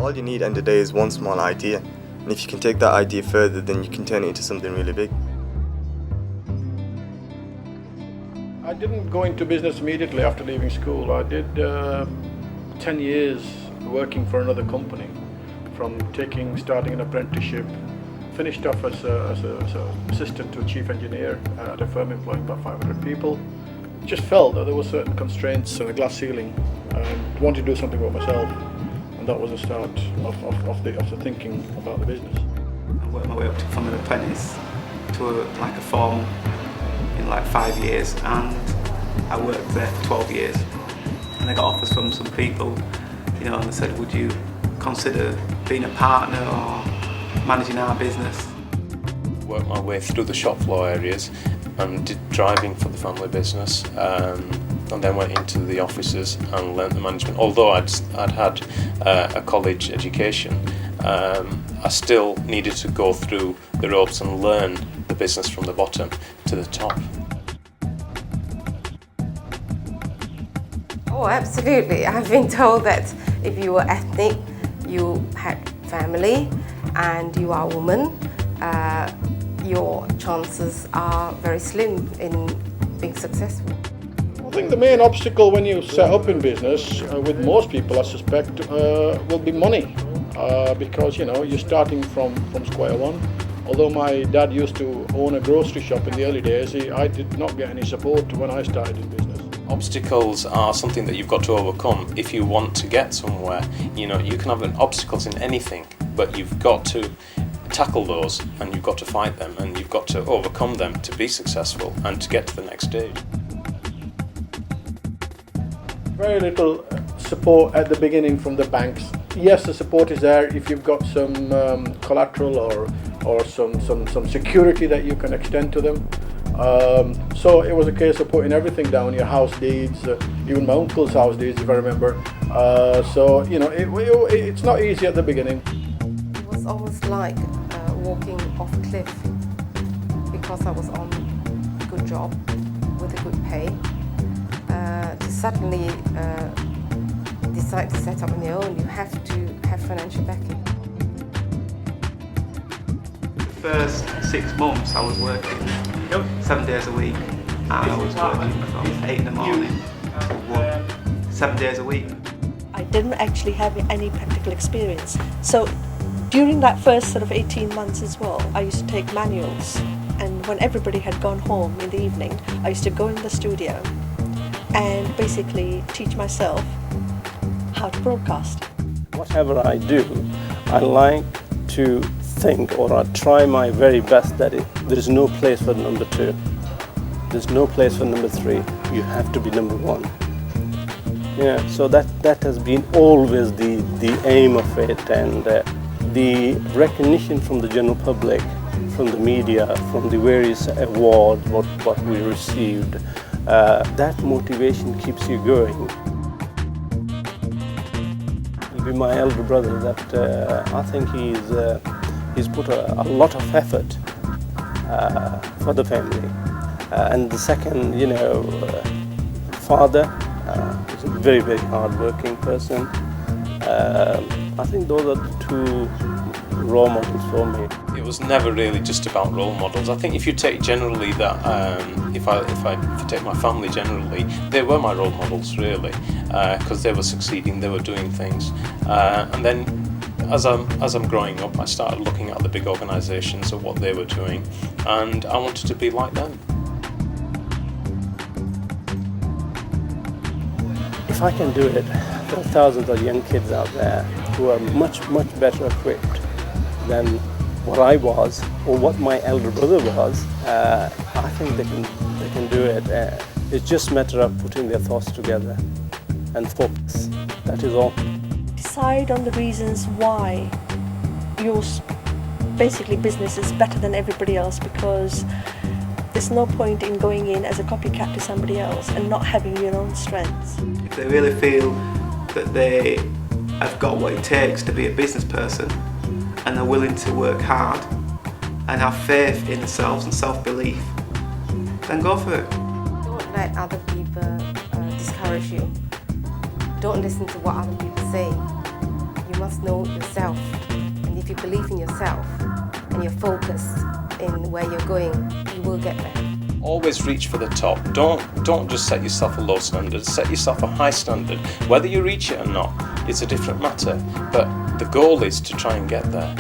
All you need end of the day is one small idea, and if you can take that idea further, then you can turn it into something really big. I didn't go into business immediately after leaving school. I did 10 years working for another company, from starting an apprenticeship, finished off as an assistant to a chief engineer at a firm employing about 500 people. Just felt that there were certain constraints and a glass ceiling, and wanted to do something for myself, and that was the start of the thinking about the business. I worked my way up from an apprentice to like a foreman in like 5 years, and I worked there for 12 years. And I got offers from some people, and they said, would you consider being a partner or managing our business? Worked my way through the shop floor areas and did driving for the family business, and then went into the offices and learnt the management. Although I'd had a college education, I still needed to go through the ropes and learn the business from the bottom to the top. Oh, absolutely. I've been told that if you were ethnic, you had family, and you are a woman, your chances are very slim in being successful. I think the main obstacle when you set up in business, with most people I suspect, will be money, because you're starting from square one. Although my dad used to own a grocery shop in the early days, I did not get any support when I started in business. Obstacles are something that you've got to overcome if you want to get somewhere. You can have obstacles in anything, but you've got to tackle those, and you've got to fight them, and you've got to overcome them to be successful and to get to the next stage. Very little support at the beginning from the banks. Yes, the support is there if you've got some collateral or some security that you can extend to them. So it was a case of putting everything down, your house deeds, even my uncle's house deeds, if I remember. It's not easy at the beginning. It was almost like walking off a cliff, because I was on a good job with a good pay. To suddenly decide to set up on your own, you have to have financial backing. The first 6 months I was working 7 days a week, and I was working from 8 in the morning to 1, 7 days a week. I didn't actually have any practical experience. So during that first sort of 18 months as well, I used to take manuals, and when everybody had gone home in the evening, I used to go in the studio and basically teach myself how to broadcast. Whatever I do, I like to think, or I try my very best, that there is no place for number 2. There's no place for number 3. You have to be number 1. Yeah, so that has been always the aim of it, and the recognition from the general public, from the media, from the various awards, what we received, that motivation keeps you going. It'll be my elder brother that I think he's put a lot of effort for the family, and the second, father, is a very, very hard-working person. I think those are the 2 role models for me. It was never really just about role models. I think if you take generally that, if you take my family generally, they were my role models really, because they were succeeding, they were doing things, and then as I'm growing up, I started looking at the big organisations and what they were doing, and I wanted to be like them. If I can do it, there are thousands of young kids out there who are much, much better equipped than what I was or what my elder brother was. I think they can do it. It's just a matter of putting their thoughts together and focus. That is all. Decide on the reasons why your basically business is better than everybody else, because there's no point in going in as a copycat to somebody else and not having your own strengths. If they really feel that they have got what it takes to be a business person, and are willing to work hard and have faith in themselves and self-belief, then go for it. Don't let other people discourage you. Don't listen to what other people say. You must know yourself. And if you believe in yourself and you're focused in where you're going, you will get there. Always reach for the top. Don't just set yourself a low standard. Set yourself a high standard. Whether you reach it or not, it's a different matter. But the goal is to try and get there.